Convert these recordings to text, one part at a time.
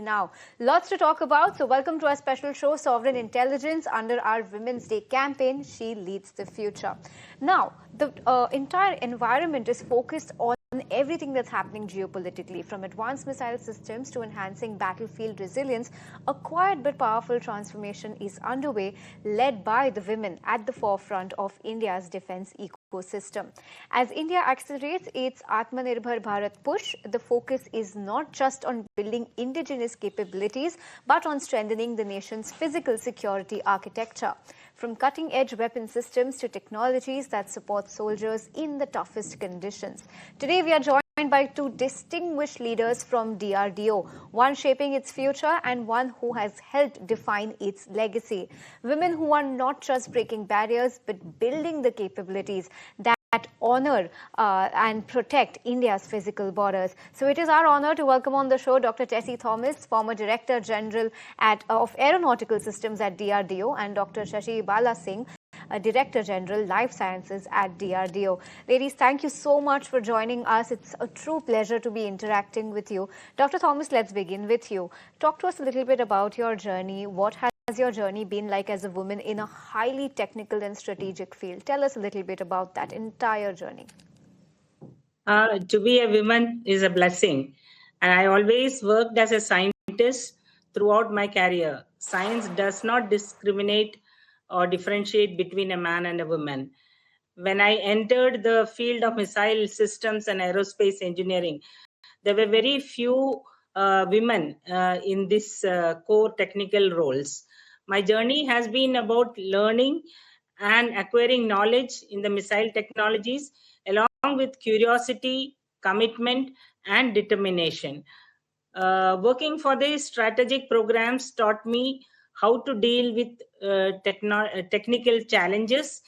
now. Lots to talk about, so welcome to our special show, Sovereign Intelligence, under our Women's Day campaign, She Leads the Future. Now, the entire environment is focused on everything that's happening geopolitically, from advanced missile systems to enhancing battlefield resilience. A quiet but powerful transformation is underway, led by the women at the forefront of India's defense ecosystem. As India accelerates its Atmanirbhar Bharat push, the focus is not just on building indigenous capabilities, but on strengthening the nation's physical security architecture. From cutting-edge weapon systems to technologies that support soldiers in the toughest conditions. Today, we are joined by two distinguished leaders from DRDO, one shaping its future and one who has helped define its legacy. Women who are not just breaking barriers, but building the capabilities that honor and protect India's physical borders. So it is our honor to welcome on the show Dr. Tessy Thomas, former Director General of Aeronautical Systems at DRDO, and Dr. Shashi Bala Singh, Director General, Life Sciences at DRDO. Ladies, thank you so much for joining us. It's a true pleasure to be interacting with you. Dr. Thomas, let's begin with you. Talk to us a little bit about your journey. What has your journey been like as a woman in a highly technical and strategic field? Tell us a little bit about that entire journey. To be a woman is a blessing. And I always worked as a scientist throughout my career. Science does not discriminate or differentiate between a man and a woman. When I entered the field of missile systems and aerospace engineering, there were very few women in this core technical roles. My journey has been about learning and acquiring knowledge in the missile technologies, along with curiosity, commitment, and determination. Working for these strategic programs taught me how to deal with technical challenges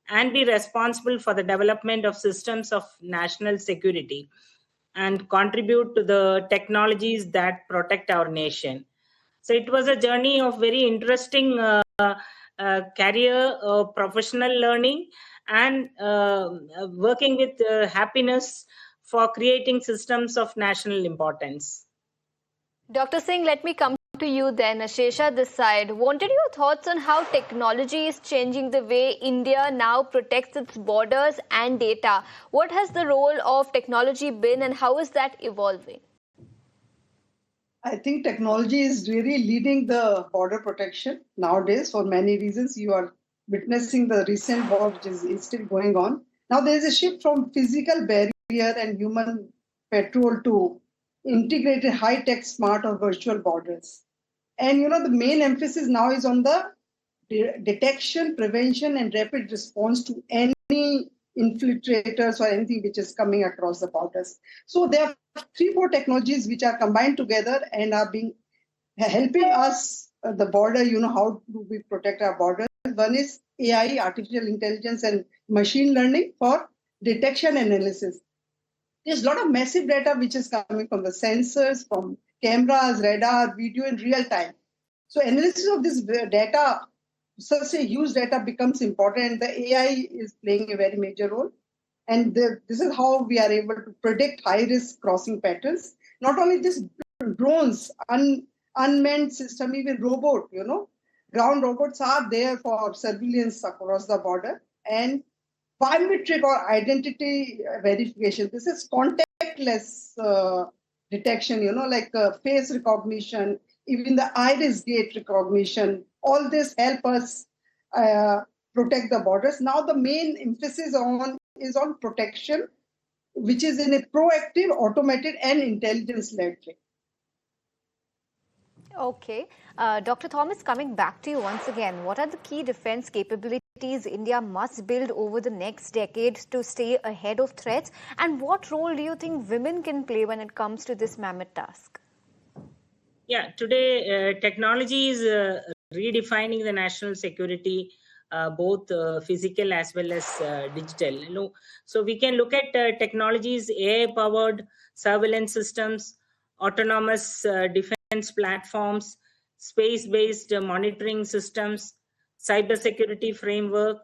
and be responsible for the development of systems of national security and contribute to the technologies that protect our nation. So it was a journey of very interesting career, professional learning, and working with happiness for creating systems of national importance. Dr. Singh, let me come to you then. Shesha this side. Wanted your thoughts on how technology is changing the way India now protects its borders and data. What has the role of technology been and how is that evolving? I think technology is really leading the border protection nowadays for many reasons. You are witnessing the recent war which is still going on. Now there is a shift from physical barrier and human patrol to integrated high-tech smart or virtual borders. And the main emphasis now is on the detection, prevention, and rapid response to any infiltrators or anything which is coming across the borders. So there are 3-4 technologies which are combined together and are helping us the border. How do we protect our borders? One is AI, artificial intelligence, and machine learning for detection and analysis. There's a lot of massive data which is coming from the sensors, from cameras, radar, video in real time. So analysis of this data, such a huge data, becomes important, and the AI is playing a very major role. And this is how we are able to predict high-risk crossing patterns. Not only this, drones, unmanned system, even robot, ground robots are there for surveillance across the border. And biometric or identity verification. This is contactless detection, like face recognition, even the iris gate recognition. All this help us protect the borders. Now the main emphasis is on protection, which is in a proactive, automated, and intelligence-led way. Okay. Dr. Thomas, coming back to you once again, what are the key defense capabilities India must build over the next decade to stay ahead of threats? And what role do you think women can play when it comes to this mammoth task? Yeah, today technology is redefining the national security, both physical as well as digital. So we can look at technologies, AI-powered surveillance systems, autonomous defense platforms, space-based monitoring systems, cybersecurity framework,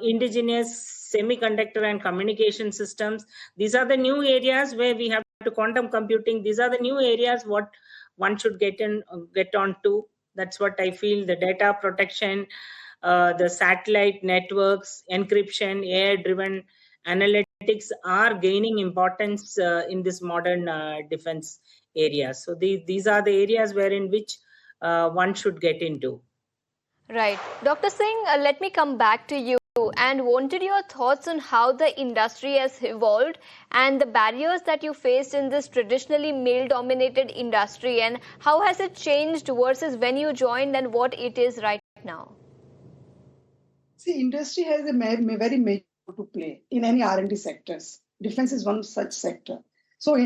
indigenous semiconductor and communication systems. These are the new areas where we have to quantum computing. These are the new areas what one should get on to. That's what I feel. The data protection, the satellite networks, encryption, AI-driven analytics are gaining importance in this modern defense area. So these are the areas wherein which one should get into. Right. Dr. Singh, let me come back to you and wanted your thoughts on how the industry has evolved and the barriers that you faced in this traditionally male-dominated industry, and how has it changed versus when you joined and what it is right now? See, industry has a very major role to play in any R&D sectors. Defense is one such sector. So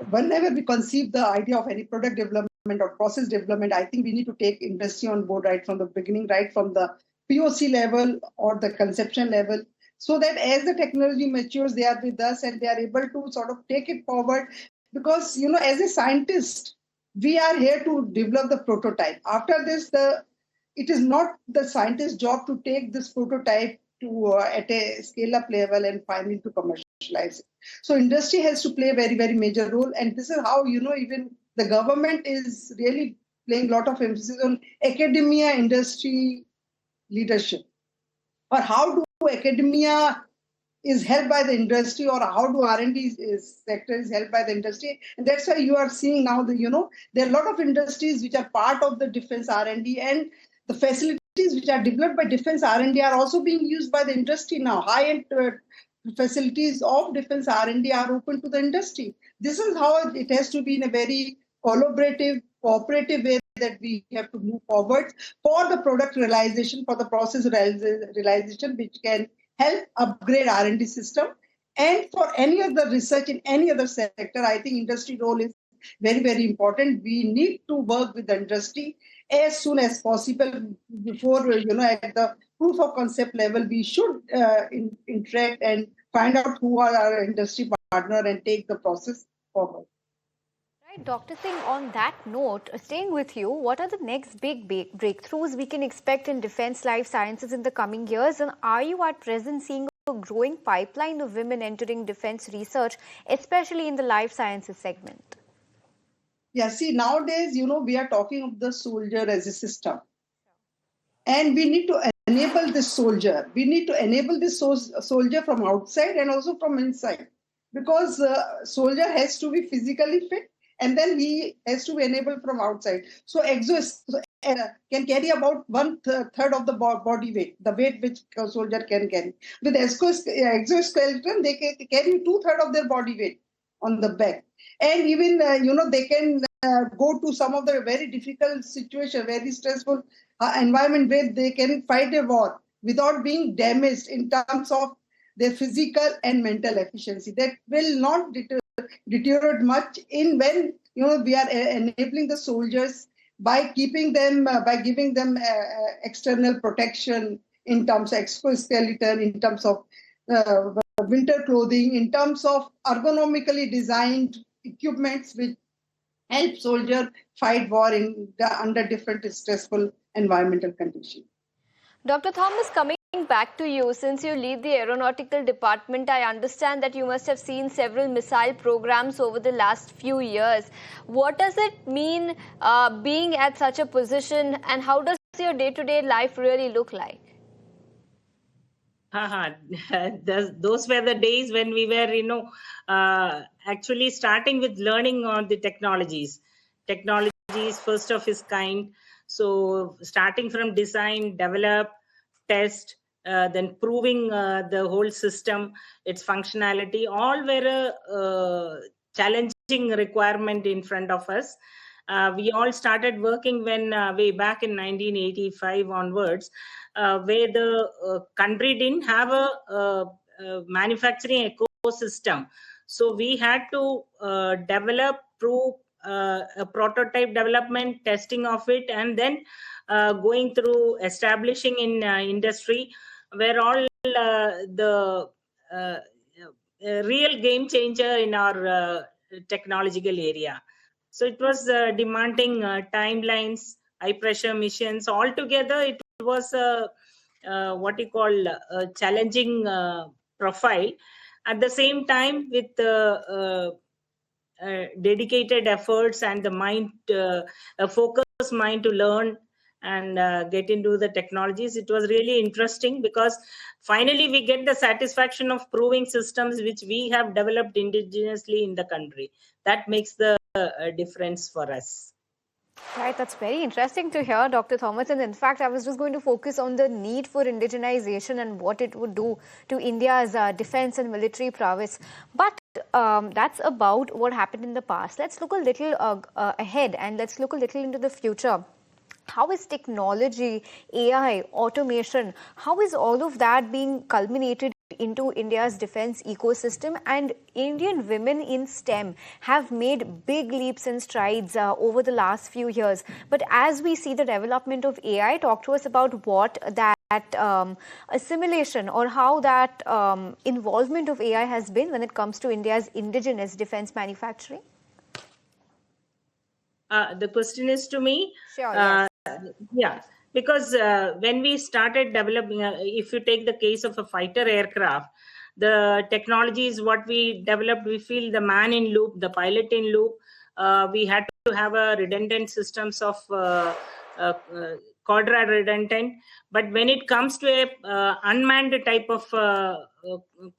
whenever we conceive the idea of any product development or process development, I think we need to take industry on board right from the beginning, right from the POC level or the conception level, so that as the technology matures, they are with us and they are able to sort of take it forward. Because, as a scientist, we are here to develop the prototype. After this, it is not the scientist's job to take this prototype to at a scale-up level and finally to commercialize it. So industry has to play a very, very major role. And this is how, even the government is really playing a lot of emphasis on academia industry leadership. Or how do academia is helped by the industry, or how do R&D sector is helped by the industry. And that's why you are seeing now there are a lot of industries which are part of the defense R&D, and the facilities which are developed by defense R&D are also being used by the industry now. High-end facilities of defense R&D are open to the industry. This is how it has to be in a very collaborative, cooperative way that we have to move forward for the product realization, for the process realization, which can help upgrade R&D system. And for any other research in any other sector, I think industry role is very, very important. We need to work with the industry as soon as possible. Before, at the proof of concept level, we should interact and find out who are our industry partner and take the process forward. Right, Dr. Singh, on that note, staying with you, what are the next big breakthroughs we can expect in defense life sciences in the coming years? And are you at present seeing a growing pipeline of women entering defense research, especially in the life sciences segment? Yeah, see, nowadays, we are talking of the soldier as a system. And we need to enable this soldier. We need to enable this soldier from outside and also from inside. Because soldier has to be physically fit, and then he has to be enabled from outside. So can carry about 1/3 of the body weight, the weight which a soldier can carry. With exoskeleton, they can carry 2/3 of their body weight on the back. And even, they can go to some of the very difficult situations, very stressful environment where they can fight a war without being damaged in terms of their physical and mental efficiency. That will not deteriorate much when we are enabling the soldiers by giving them external protection in terms of exoskeleton, in terms of winter clothing, in terms of ergonomically designed equipments which help soldiers fight war under different stressful environmental conditions. Dr. Thomas, coming back to you, since you lead the Aeronautical department, I understand that you must have seen several missile programs over the last few years. What does it mean being at such a position, and how does your day-to-day life really look like? Those were the days when we were, actually starting with learning on the technologies first of its kind. So starting from design, develop, test, then proving the whole system, its functionality, all were a challenging requirement in front of us. We all started working when way back in 1985 onwards, where the country didn't have a manufacturing ecosystem. So we had to develop, prove a prototype development, testing of it, and then going through establishing in industry, where all the real game changer in our technological area. So it was demanding timelines, high pressure missions. Altogether, it was a challenging profile. At the same time, with dedicated efforts and the mind, a focused mind to learn and get into the technologies. It was really interesting because finally we get the satisfaction of proving systems which we have developed indigenously in the country. That makes the difference for us. Right, that's very interesting to hear, Dr. Thomas. And in fact, I was just going to focus on the need for indigenization and what it would do to India's defense and military prowess. But that's about what happened in the past. Let's look a little ahead and let's look a little into the future. How is technology, AI, automation, how is all of that being culminated into India's defense ecosystem? And Indian women in STEM have made big leaps and strides over the last few years. But as we see the development of AI, talk to us about what that assimilation or how that involvement of AI has been when it comes to India's indigenous defense manufacturing. The question is to me? Sure, yes. Yeah, because when we started developing, if you take the case of a fighter aircraft, the technology is what we developed. We feel the man in loop, the pilot in loop. We had to have a redundant systems of quadra redundant. But when it comes to a unmanned type of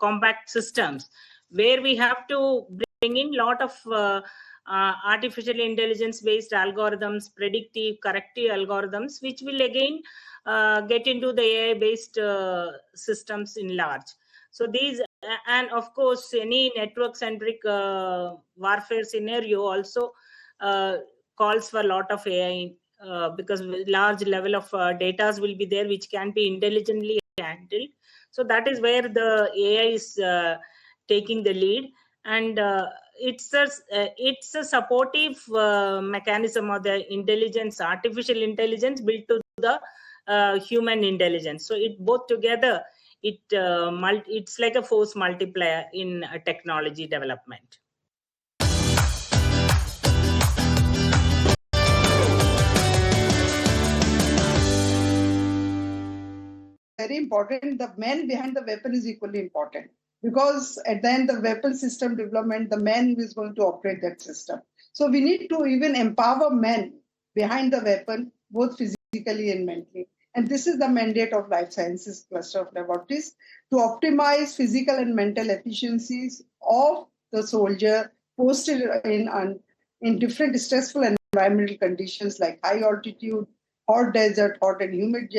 compact systems, where we have to bring in lot of artificial intelligence based algorithms, predictive, corrective algorithms, which will again get into the AI based systems in large. So these, and of course, any network centric warfare scenario also calls for a lot of AI because large level of data will be there which can be intelligently handled. So that is where the AI is taking the lead. And it's a supportive mechanism of the intelligence, artificial intelligence built to the human intelligence. So it both together, it's like a force multiplier in technology development. Very important. The man behind the weapon is equally important. Because at the end, the weapon system development, the man is going to operate that system. So we need to even empower men behind the weapon, both physically and mentally. And this is the mandate of Life Sciences Cluster of Laboratories, to optimize physical and mental efficiencies of the soldier posted in different stressful environmental conditions like high altitude, hot desert, hot and humid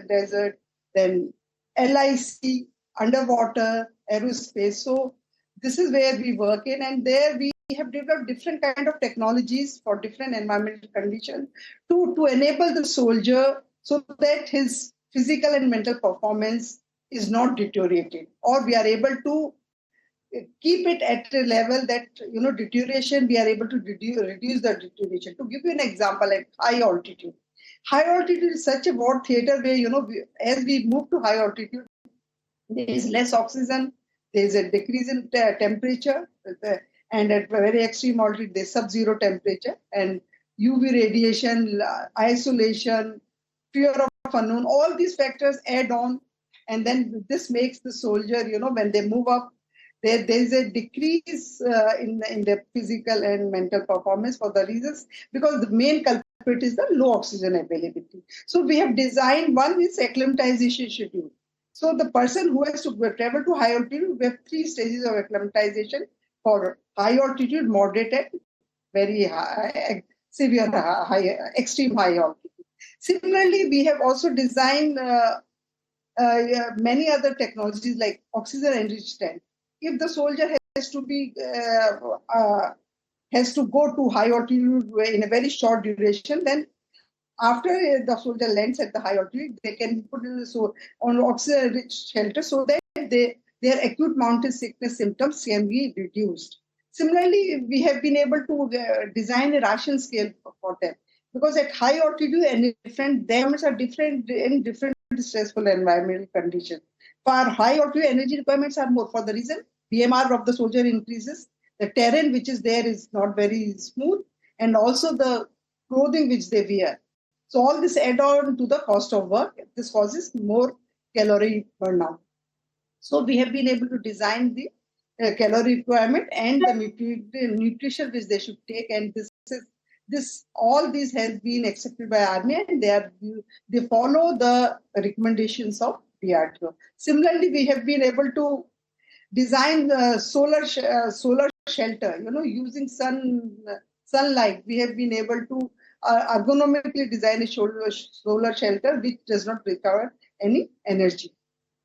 desert, then LIC, underwater, aerospace. So this is where we work in, and there we have developed different kind of technologies for different environmental conditions to enable the soldier so that his physical and mental performance is not deteriorated, or we are able to keep it at a level that, deterioration, we are able to reduce the deterioration. To give you an example, at high altitude. High altitude is such a war theater where, as we move to high altitude, there is less oxygen, there is a decrease in temperature, and at very extreme altitude, there's sub-zero temperature, and UV radiation, isolation, fear of unknown, all these factors add on, and then this makes the soldier, when they move up, there is a decrease in the physical and mental performance for the reasons, because the main culprit is the low oxygen availability. So we have designed one is acclimatization schedule. So the person who has to travel to high altitude, we have 3 stages of acclimatization for high altitude, moderate, and very high, severe, high, extreme high altitude. Similarly, we have also designed many other technologies like oxygen enriched tank. If the soldier has to go to high altitude in a very short duration, then after the soldier lands at the high altitude, they can put on oxygen-rich shelter so that their acute mountain sickness symptoms can be reduced. Similarly, we have been able to design a ration scale for them, because at high altitude and different dams are different in different stressful environmental conditions. For high altitude, energy requirements are more, for the reason BMR of the soldier increases, the terrain which is there is not very smooth, and also the clothing which they wear. So all this add on to the cost of work. This causes more calorie burnout. So we have been able to design the calorie requirement and the nutrition which they should take. And all these has been accepted by Army, and they follow the recommendations of DRDO. Similarly, we have been able to design the solar shelter, using sunlight. We have been able to ergonomically design a solar shelter which does not require any energy.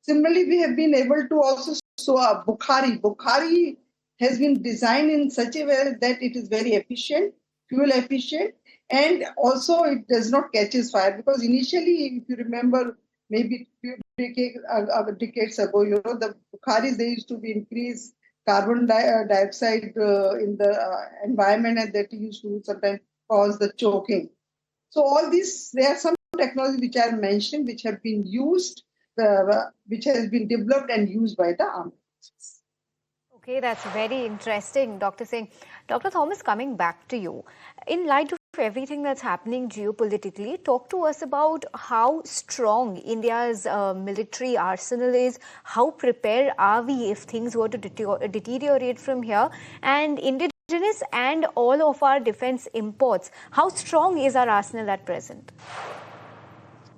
Similarly, we have been able to also show a Bukhari. Bukhari has been designed in such a way that it is very efficient, fuel efficient, and also it does not catches fire. Because initially, if you remember, maybe few decades ago, the Bukharis, they used to be increase carbon dioxide in the environment, and that used to sometimes cause the choking. So all these, there are some technologies which I mentioned, which have been used, which has been developed and used by the army. Okay, that's very interesting, Dr. Singh. Dr. Thomas, coming back to you, in light of everything that's happening geopolitically, talk to us about how strong India's military arsenal is, how prepared are we if things were to deteriorate from here, and indigenous and all of our defense imports, how strong is our arsenal at present?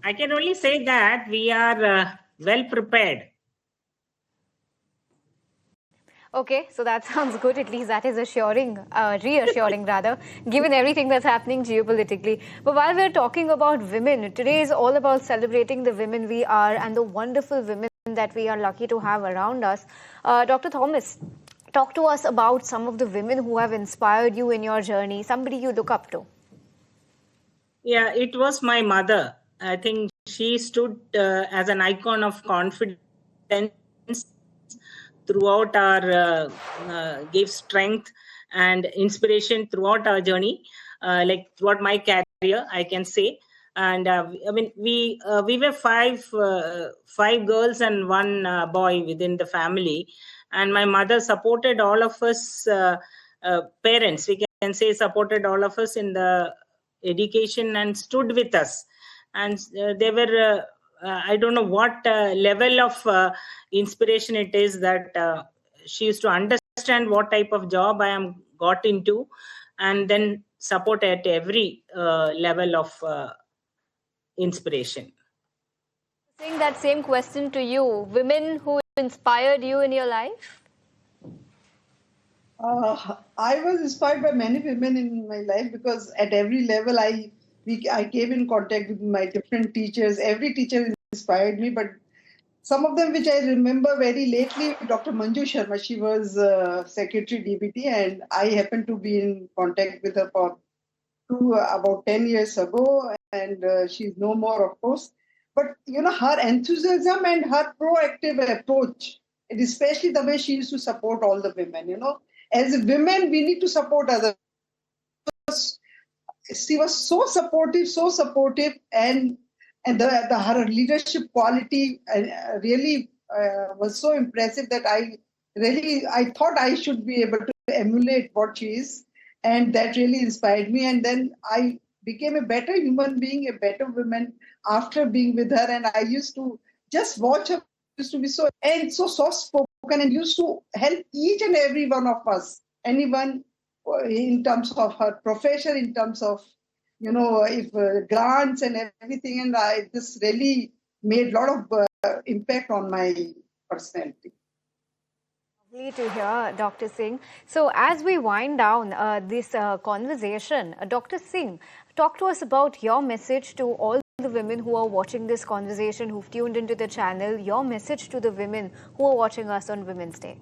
I can only say that we are well prepared. Okay, so that sounds good. At least that is reassuring rather, given everything that's happening geopolitically. But while we're talking about women, today is all about celebrating the women we are and the wonderful women that we are lucky to have around us. Dr. Thomas, talk to us about some of the women who have inspired you in your journey, somebody you look up to. Yeah, it was my mother. I think she stood as an icon of confidence throughout our gave strength and inspiration throughout our journey, like throughout my career, I can say. And I mean, we were five girls and one boy within the family, and my mother supported all of us parents, we can say, supported all of us in the education and stood with us. And they were I don't know what level of inspiration it is that she used to understand what type of job I am got into, and then support at every level of inspiration. Saying that same question to you, women who inspired you in your life? I was inspired by many women in my life, because at every level I came in contact with my different teachers. Every teacher inspired me, but some of them which I remember very lately, Dr. Manju Sharma, she was Secretary DBT, and I happened to be in contact with her for about 10 years ago, and she's no more, of course. But, her enthusiasm and her proactive approach, and especially the way she used to support all the women, as women, we need to support others. She was so supportive, and her leadership quality really was so impressive that I thought I should be able to emulate what she is, and that really inspired me. And then I became a better human being, a better woman after being with her. And I used to just watch her, used to be so soft spoken, and used to help each and every one of us, anyone, in terms of her profession, in terms of if grants and everything. And this really made a lot of impact on my personality. Lovely to hear, Dr. Singh. So as we wind down this conversation, Dr. Singh, talk to us about your message to all the women who are watching this conversation, who've tuned into the channel, your message to the women who are watching us on Women's Day.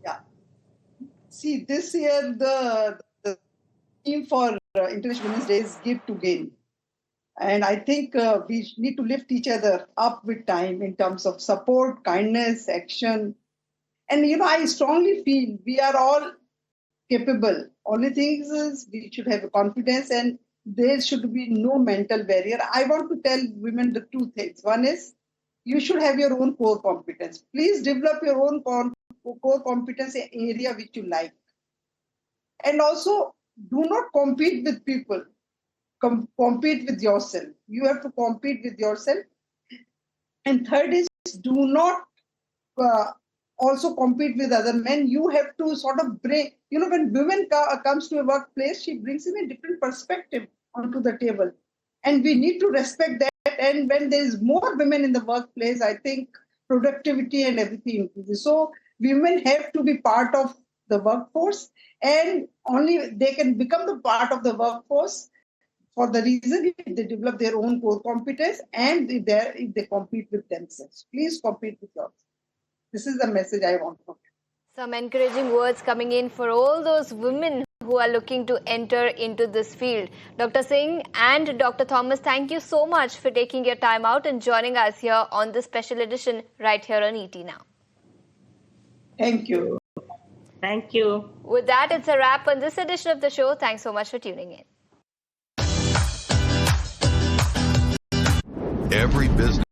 Yeah. See, this year the theme for International Women's Day is Give to Gain. And I think we need to lift each other up with time in terms of support, kindness, action. And, I strongly feel we are all capable. Only thing is we should have confidence, and there should be no mental barrier. I want to tell women the two things. One is you should have your own core competence. Please develop your own core competence area which you like. And also, do not compete with people. Compete with yourself. You have to compete with yourself. And third is, do not also compete with other men. You have to sort of bring, when women comes to a workplace, she brings in a different perspective onto the table. And we need to respect that. And when there is more women in the workplace, I think productivity and everything increases. So women have to be part of the workforce, and only they can become the part of the workforce for the reason if they develop their own core competence and if they compete with themselves. Please compete with yourself. This is the message I want to give. Some encouraging words coming in for all those women who are looking to enter into this field. Dr. Singh and Dr. Thomas, thank you so much for taking your time out and joining us here on this special edition right here on ET Now. Thank you. Thank you. With that, it's a wrap on this edition of the show. Thanks so much for tuning in. Every business